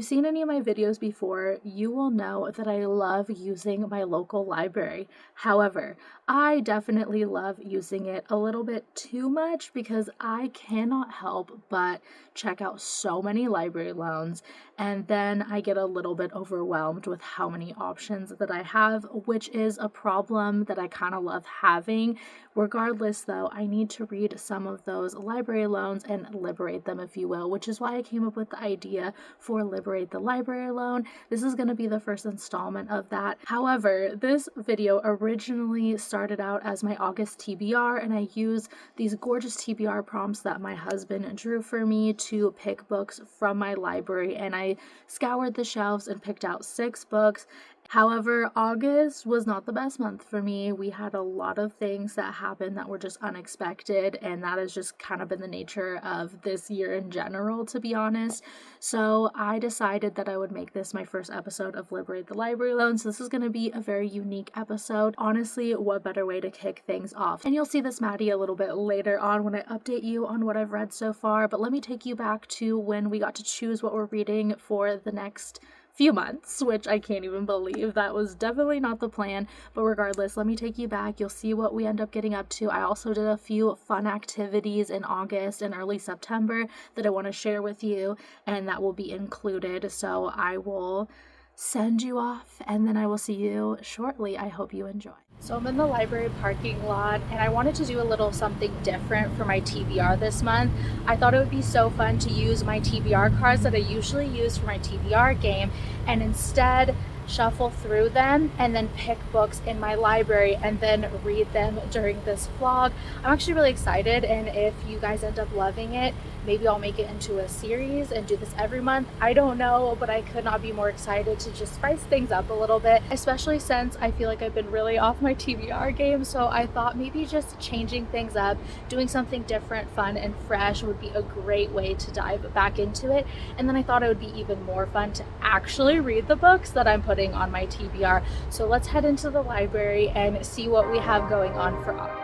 you've seen any of my videos before, you will know that I love using my local library. However, I definitely love using it a little bit too much because I cannot help but check out so many library loans, and then I get a little bit overwhelmed with how many options that I have, which is a problem that I kind of love having. Regardless, though, I need to read some of those library loans and liberate them, if you will, which is why I came up with the idea for Liberate the Library Loan. This is going to be the first installment of that. However, this video originally started out as my August TBR, and I use these gorgeous TBR prompts that my husband drew for me to pick books from my library, and I scoured the shelves and picked out 6 books. However, August was not the best month for me. We had a lot of things that happened that were just unexpected, and that has just kind of been the nature of this year in general, to be honest. So I decided that I would make this my first episode of Liberate the Library Loan. So this is going to be a very unique episode. Honestly, what better way to kick things off? And you'll see this Maddie a little bit later on when I update you on what I've read so far. But let me take you back to when we got to choose what we're reading for the next few months, which I can't even believe. That was definitely not the plan, but regardless, let me take you back. You'll see what we end up getting up to. I also did a few fun activities in August and early September that I want to share with you, and that will be included. So I will send you off, and then I will see you shortly. I hope you enjoy. So I'm in the library parking lot, and I wanted to do a little something different for my TBR this month. I thought it would be so fun to use my TBR cards that I usually use for my TBR game, and instead shuffle through them and then pick books in my library and then read them during this vlog. I'm actually really excited, and if you guys end up loving it, maybe I'll make it into a series and do this every month. I don't know, but I could not be more excited to just spice things up a little bit, especially since I feel like I've been really off my TBR game. So I thought maybe just changing things up, doing something different, fun, and fresh would be a great way to dive back into it. And then I thought it would be even more fun to actually read the books that I'm putting on my TBR. So let's head into the library and see what we have going on for August.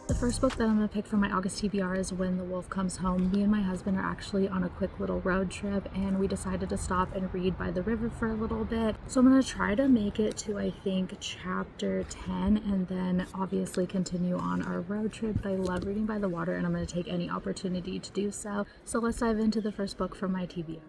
The first book that I'm going to pick for my August TBR is When the Wolf Comes Home. Me and my husband are actually on a quick little road trip, and we decided to stop and read by the river for a little bit. So I'm going to try to make it to, I think, chapter 10, and then obviously continue on our road trip. But I love reading by the water, and I'm going to take any opportunity to do so. So let's dive into the first book from my TBR.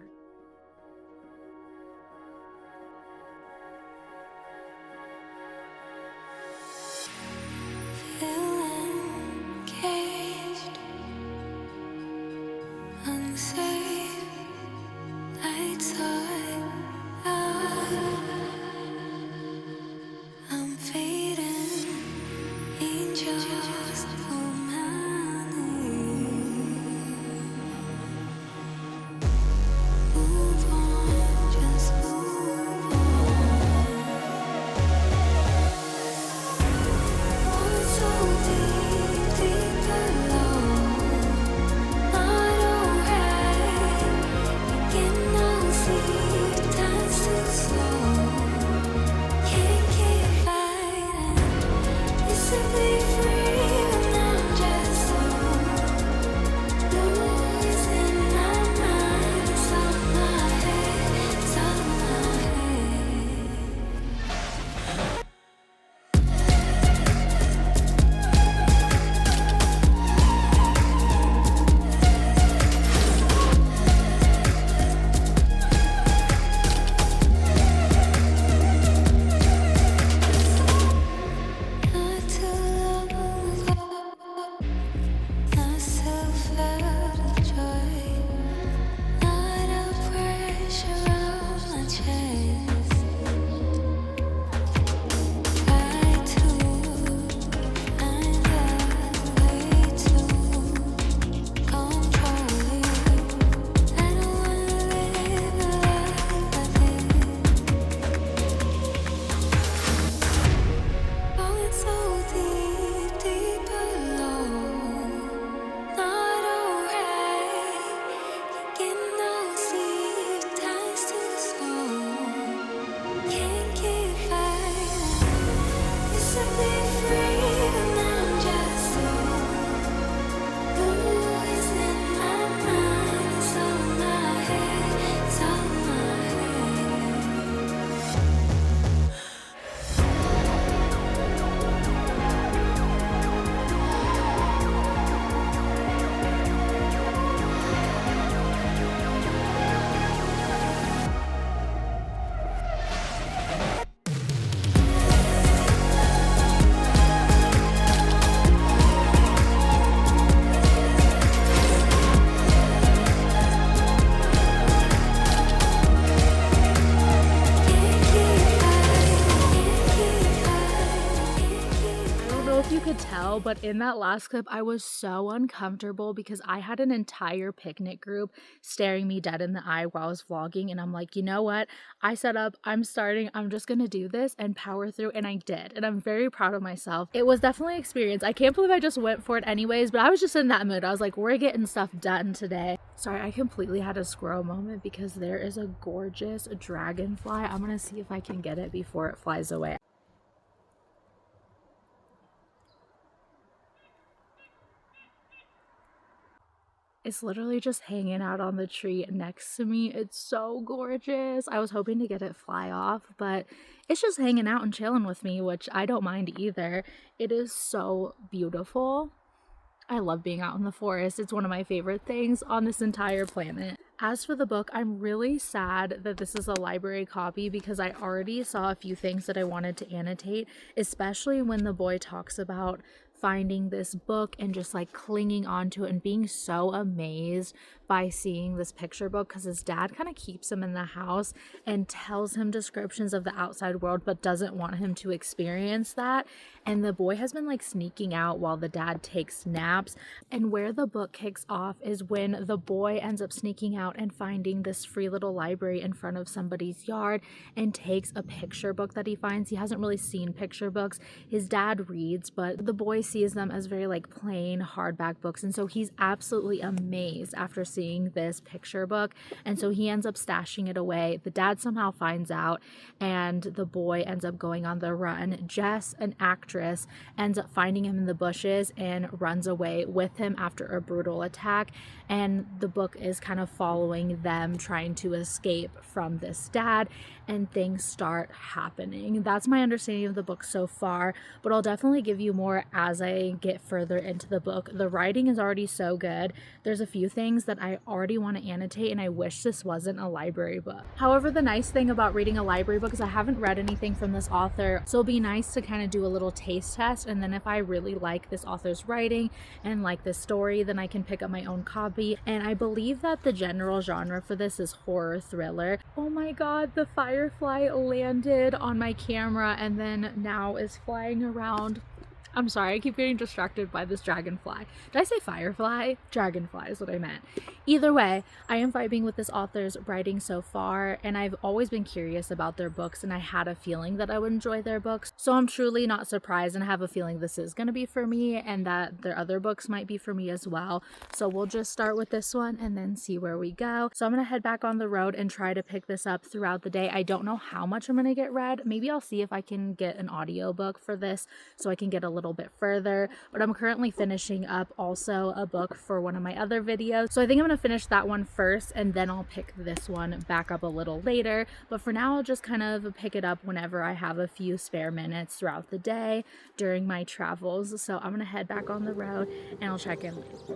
Could tell, but in that last clip, I was so uncomfortable because I had an entire picnic group staring me dead in the eye while I was vlogging, and I'm like, you know what? I set up, I'm starting, I'm just gonna do this and power through, and I did, and I'm very proud of myself. It was definitely an experience. I can't believe I just went for it anyways, but I was just in that mood. I was like, we're getting stuff done today. Sorry, I completely had a squirrel moment because there is a gorgeous dragonfly. I'm gonna see if I can get it before it flies away. It's literally just hanging out on the tree next to me. It's so gorgeous. I was hoping to get it fly off, but it's just hanging out and chilling with me, which I don't mind either. It is so beautiful. I love being out in the forest. It's one of my favorite things on this entire planet. As for the book, I'm really sad that this is a library copy because I already saw a few things that I wanted to annotate, especially when the boy talks about finding this book and just like clinging onto it and being so amazed by seeing this picture book because his dad kind of keeps him in the house and tells him descriptions of the outside world but doesn't want him to experience that. And the boy has been like sneaking out while the dad takes naps. And where the book kicks off is when the boy ends up sneaking out and finding this free little library in front of somebody's yard and takes a picture book that he finds. He hasn't really seen picture books. His dad reads, but the boy sees them as very like plain hardback books, and so he's absolutely amazed after seeing this picture book, and so he ends up stashing it away. The dad somehow finds out and the boy ends up going on the run. Jess, an actress, ends up finding him in the bushes and runs away with him after a brutal attack, and the book is kind of following them trying to escape from this dad, and things start happening. That's my understanding of the book so far, but I'll definitely give you more as as I get further into the book. The writing is already so good. There's a few things that I already want to annotate, and I wish this wasn't a library book. However, the nice thing about reading a library book is I haven't read anything from this author, so it'll be nice to kind of do a little taste test, and then if I really like this author's writing and like this story, then I can pick up my own copy. And I believe that the general genre for this is horror thriller. Oh my god, the firefly landed on my camera and then now is flying around. I'm sorry, I keep getting distracted by this dragonfly. Did I say firefly? Dragonfly is what I meant. Either way, I am vibing with this author's writing so far, and I've always been curious about their books, and I had a feeling that I would enjoy their books. So I'm truly not surprised, and I have a feeling this is going to be for me, and that their other books might be for me as well. So we'll just start with this one and then see where we go. So I'm going to head back on the road and try to pick this up throughout the day. I don't know how much I'm going to get read. Maybe I'll see if I can get an audiobook for this so I can get a little bit further, but I'm currently finishing up also a book for one of my other videos, so I think I'm gonna finish that one first and then I'll pick this one back up a little later. But for now, I'll just kind of pick it up whenever I have a few spare minutes throughout the day during my travels. So I'm gonna head back on the road and I'll check in later.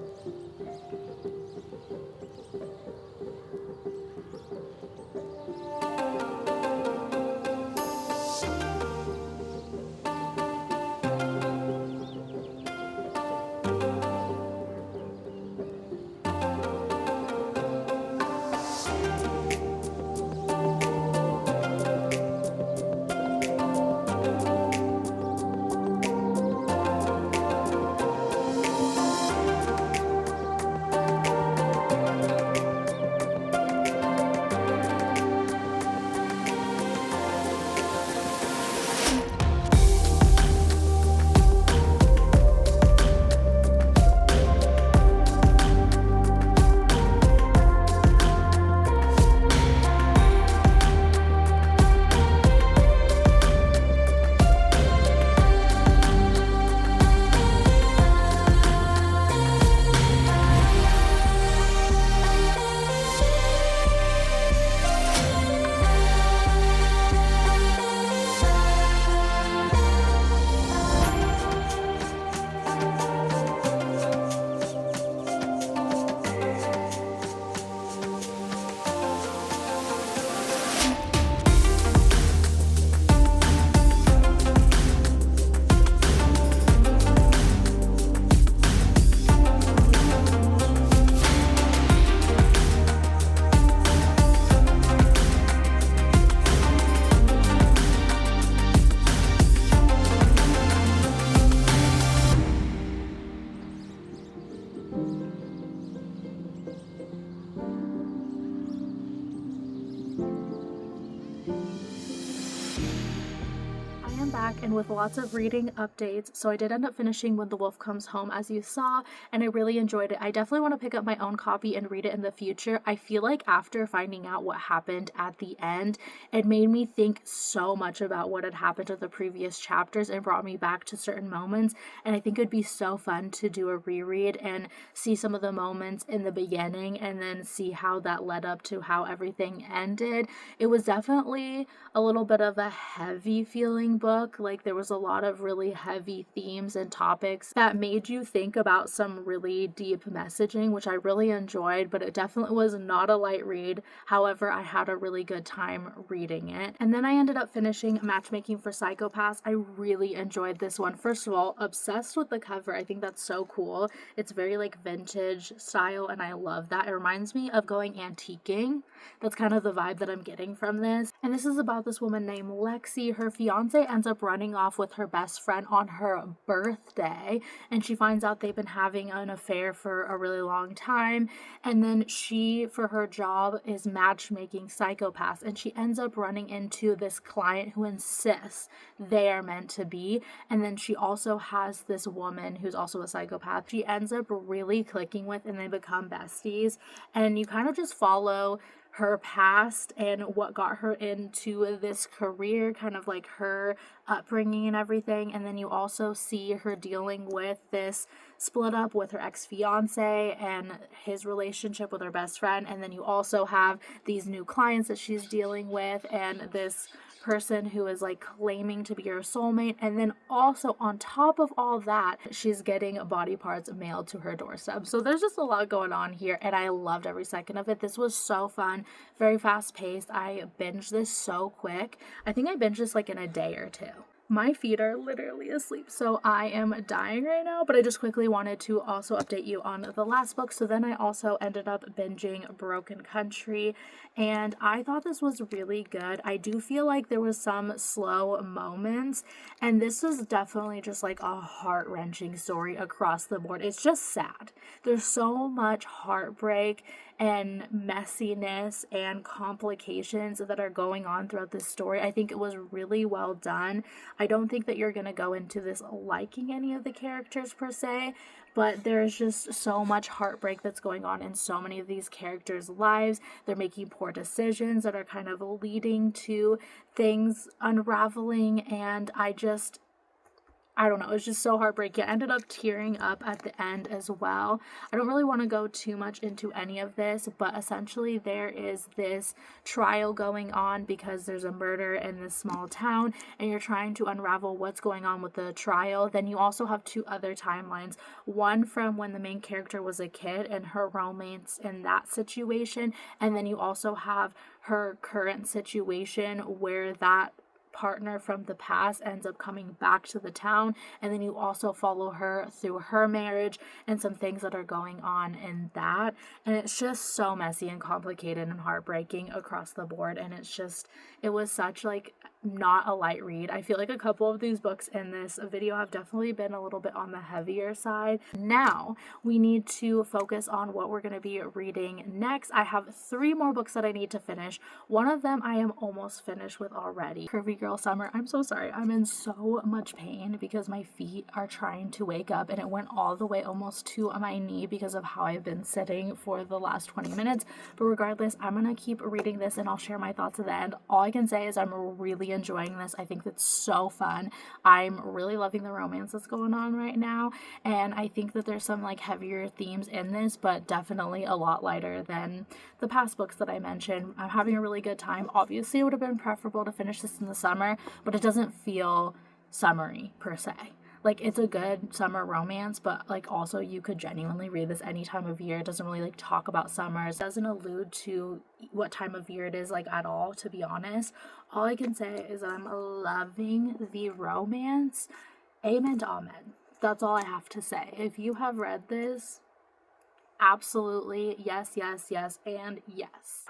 Back and with lots of reading updates. So I did end up finishing When the Wolf Comes Home, as you saw, and I really enjoyed it. I definitely want to pick up my own copy and read it in the future. I feel like after finding out what happened at the end, it made me think so much about what had happened to the previous chapters and brought me back to certain moments. And I think it'd be so fun to do a reread and see some of the moments in the beginning and then see how that led up to how everything ended. It was definitely a little bit of a heavy feeling book. Like there was a lot of really heavy themes and topics that made you think about some really deep messaging, which I really enjoyed, but it definitely was not a light read. However, I had a really good time reading it. And then I ended up finishing Matchmaking for Psychopaths. I really enjoyed this one. First of all, obsessed with the cover. I think that's so cool. It's very like vintage style and I love that. It reminds me of going antiquing. That's kind of the vibe that I'm getting from this. And this is about this woman named Lexi. Her fiance ends up running off with her best friend on her birthday, and she finds out they've been having an affair for a really long time. And then she, for her job, is matchmaking psychopaths, and she ends up running into this client who insists they are meant to be. And then she also has this woman who's also a psychopath she ends up really clicking with, and they become besties. And you kind of just follow her past and what got her into this career, kind of like her upbringing and everything. And then you also see her dealing with this split up with her ex-fiance and his relationship with her best friend. And then you also have these new clients that she's dealing with and this person who is like claiming to be your soulmate. And then also on top of all that, she's getting body parts mailed to her doorstep. So there's just a lot going on here, and I loved every second of it. This was so fun, very fast paced. I binged this so quick. I think I binged this like in a day or two. My feet are literally asleep, so I am dying right now, but I just quickly wanted to also update you on the last book. So then I also ended up binging Broken Country, and I thought this was really good. I do feel like there was some slow moments, and this is definitely just like a heart-wrenching story across the board. It's just sad. There's so much heartbreak and messiness and complications that are going on throughout this story. I think it was really well done. I don't think that you're going to go into this liking any of the characters per se, but there's just so much heartbreak that's going on in so many of these characters' lives. They're making poor decisions that are kind of leading to things unraveling, and I don't know, it's just so heartbreaking. I ended up tearing up at the end as well. I don't really want to go too much into any of this, but essentially there is this trial going on because there's a murder in this small town, and you're trying to unravel what's going on with the trial. Then you also have two other timelines, one from when the main character was a kid and her romance in that situation, and then you also have her current situation where that partner from the past ends up coming back to the town, and then you also follow her through her marriage and some things that are going on in that, and it's just so messy and complicated and heartbreaking across the board. And it was such like not a light read. I feel like a couple of these books in this video have definitely been a little bit on the heavier side. Now we need to focus on what we're going to be reading next. I have 3 more books that I need to finish. One of them I am almost finished with already. Curvy Girl Summer. I'm so sorry. I'm in so much pain because my feet are trying to wake up, and it went all the way almost to my knee because of how I've been sitting for the last 20 minutes. But regardless, I'm going to keep reading this and I'll share my thoughts at the end. All I can say is I'm really enjoying this. I think it's so fun. I'm really loving the romance that's going on right now, and I think that there's some like heavier themes in this, but definitely a lot lighter than the past books that I mentioned. I'm having a really good time. Obviously, it would have been preferable to finish this in the summer, but it doesn't feel summery per se. Like, it's a good summer romance, but like also you could genuinely read this any time of year. It doesn't really like talk about summer. It doesn't allude to what time of year it is like at all, to be honest. All I can say is that I'm loving the romance. Amen to Ahmed. That's all I have to say. If you have read this, absolutely yes, yes, yes, and yes.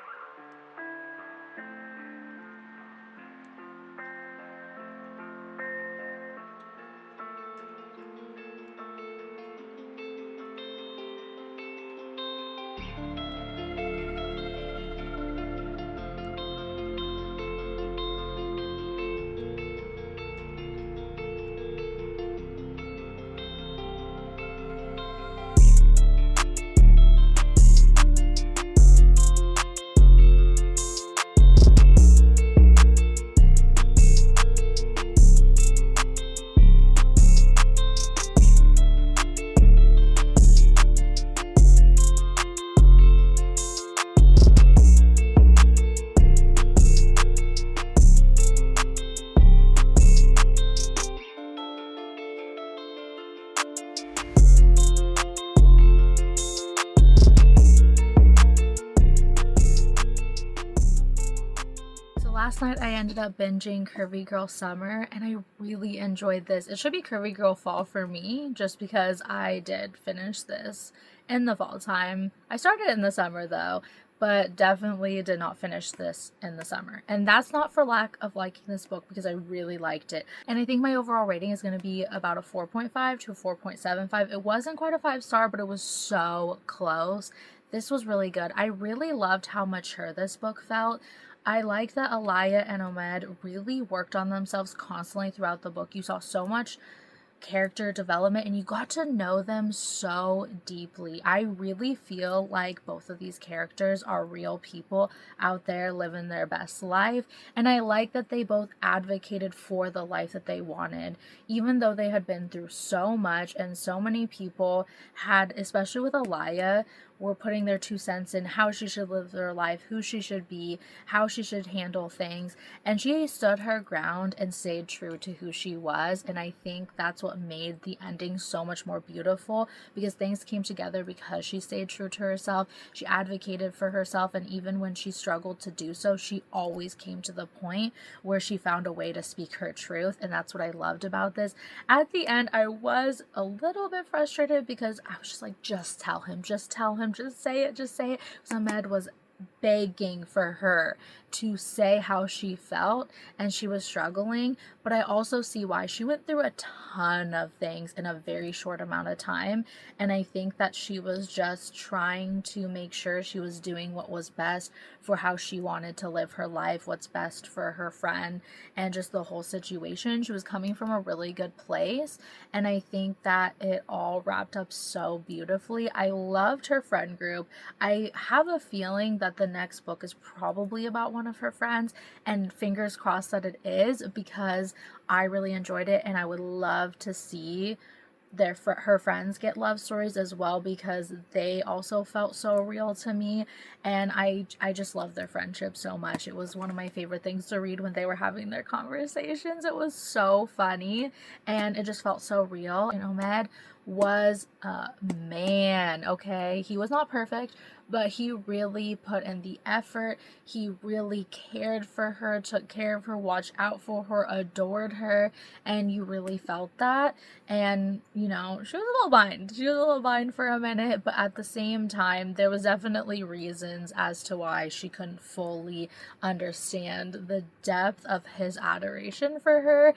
Last night I ended up binging Curvy Girl Summer, and I really enjoyed this. It should be Curvy Girl Fall for me, just because I did finish this in the fall time. I started in the summer though, but definitely did not finish this in the summer. And that's not for lack of liking this book, because I really liked it. And I think my overall rating is going to be about a 4.5 to a 4.75. It wasn't quite a 5-star, but it was so close. This was really good. I really loved how mature this book felt. I like that Alaya and Ahmed really worked on themselves constantly throughout the book. You saw so much character development and you got to know them so deeply. I really feel like both of these characters are real people out there living their best life, and I like that they both advocated for the life that they wanted, even though they had been through so much, and so many people had, especially with Alaya, were putting their 2 cents in how she should live their life, who she should be, how she should handle things. And she stood her ground and stayed true to who she was. And I think that's what made the ending so much more beautiful, because things came together because she stayed true to herself. She advocated for herself, and even when she struggled to do so, she always came to the point where she found a way to speak her truth. And that's what I loved about this. At the end, I was a little bit frustrated because I was just like, just tell him, just tell him, just say it, just say it. So Ahmed was begging for her to say how she felt, and she was struggling. But I also see why. She went through a ton of things in a very short amount of time, and I think that she was just trying to make sure she was doing what was best for how she wanted to live her life, what's best for her friend, and just the whole situation. She was coming from a really good place, and I think that it all wrapped up so beautifully. I loved her friend group. I have a feeling that the next book is probably about one of her friends, and fingers crossed that it is, because I really enjoyed it, and I would love to see her friends get love stories as well, because they also felt so real to me, and I just love their friendship so much. It was one of my favorite things to read when they were having their conversations. It was so funny, and it just felt so real. And Ahmed was a man, okay? He was not perfect, but he really put in the effort. He really cared for her, took care of her, watched out for her, adored her, and you really felt that. And, you know, she was a little blind. She was a little blind for a minute, but at the same time, there was definitely reasons as to why she couldn't fully understand the depth of his adoration for her.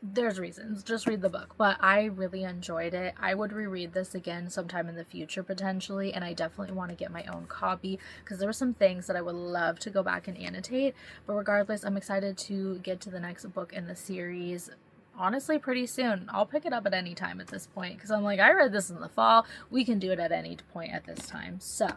There's reasons, just read the book, but I really enjoyed it. I would reread this again sometime in the future potentially, and I definitely want to get my own copy because there were some things that I would love to go back and annotate. But regardless, I'm excited to get to the next book in the series. Honestly, pretty soon. I'll pick it up at any time at this point, because I'm like, I read this in the fall. We can do it at any point at this time. So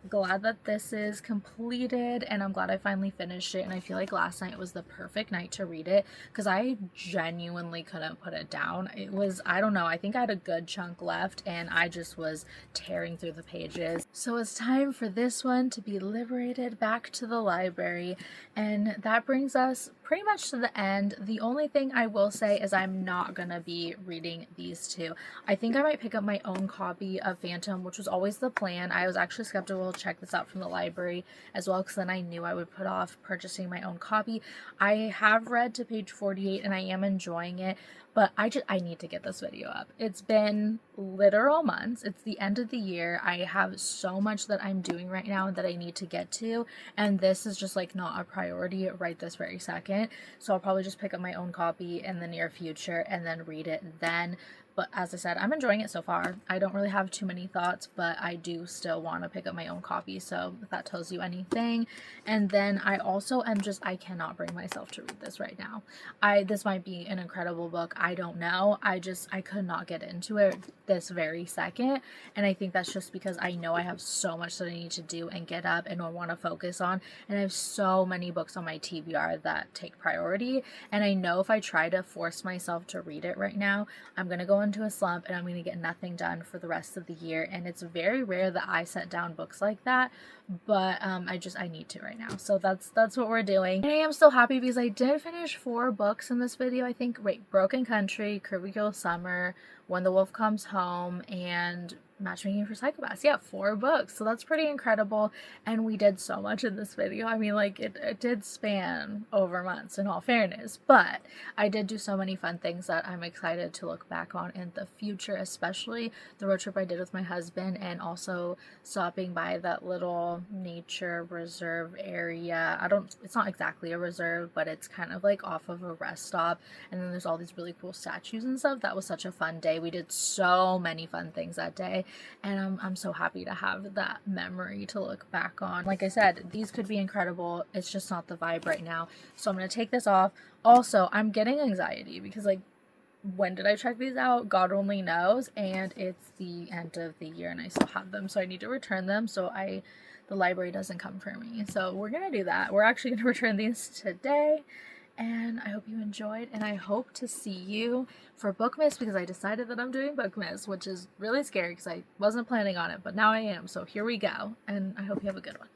glad that this is completed, and I'm glad I finally finished it. And I feel like last night was the perfect night to read it, because I genuinely couldn't put it down. It was, I don't know, I think I had a good chunk left, and I just was tearing through the pages. So it's time for this one to be liberated back to the library, and that brings us pretty much to the end. The only thing I will say is I'm not gonna be reading these two. I think I might pick up my own copy of Phantom, which was always the plan. I was actually skeptical to check this out from the library as well, because then I knew I would put off purchasing my own copy. I have read to page 48 and I am enjoying it, but I need to get this video up. It's been literal months. It's the end of the year. I have so much that I'm doing right now that I need to get to, and this is just like not a priority right this very second. So I'll probably just pick up my own copy in the near future and then read it then. But as I said, I'm enjoying it so far. I don't really have too many thoughts, but I do still want to pick up my own copy, so if that tells you anything. And then I also am just, I cannot bring myself to read this right now. This might be an incredible book. I don't know. I could not get into it this very second. And I think that's just because I know I have so much that I need to do and get up and I want to focus on. And I have so many books on my TBR that take priority. And I know if I try to force myself to read it right now, I'm going to go into a slump and I'm going to get nothing done for the rest of the year. And it's very rare that I set down books like that, but I need to right now. So that's what we're doing. And I am so happy because I did finish 4 books in this video. I think, wait, Broken Country, Curvy Girl Summer, When the Wolf Comes Home, and Matchmaking for Psychopaths. Yeah, 4 books. So that's pretty incredible. And we did so much in this video. I mean, like, it did span over months in all fairness, but I did do so many fun things that I'm excited to look back on in the future, especially the road trip I did with my husband, and also stopping by that little nature reserve area. It's not exactly a reserve, but it's kind of like off of a rest stop. And then there's all these really cool statues and stuff. That was such a fun day. We did so many fun things that day. And I'm so happy to have that memory to look back on. Like I said, these could be incredible. It's just not the vibe right now. So I'm going to take this off. Also, I'm getting anxiety because, like, when did I check these out? God only knows. And it's the end of the year and I still have them. So I need to return them so the library doesn't come for me. So we're going to do that. We're actually going to return these today. and I hope you enjoyed, and I hope to see you for Bookmas, because I decided that I'm doing Bookmas, which is really scary because I wasn't planning on it, but now I am, so here we go, and I hope you have a good one.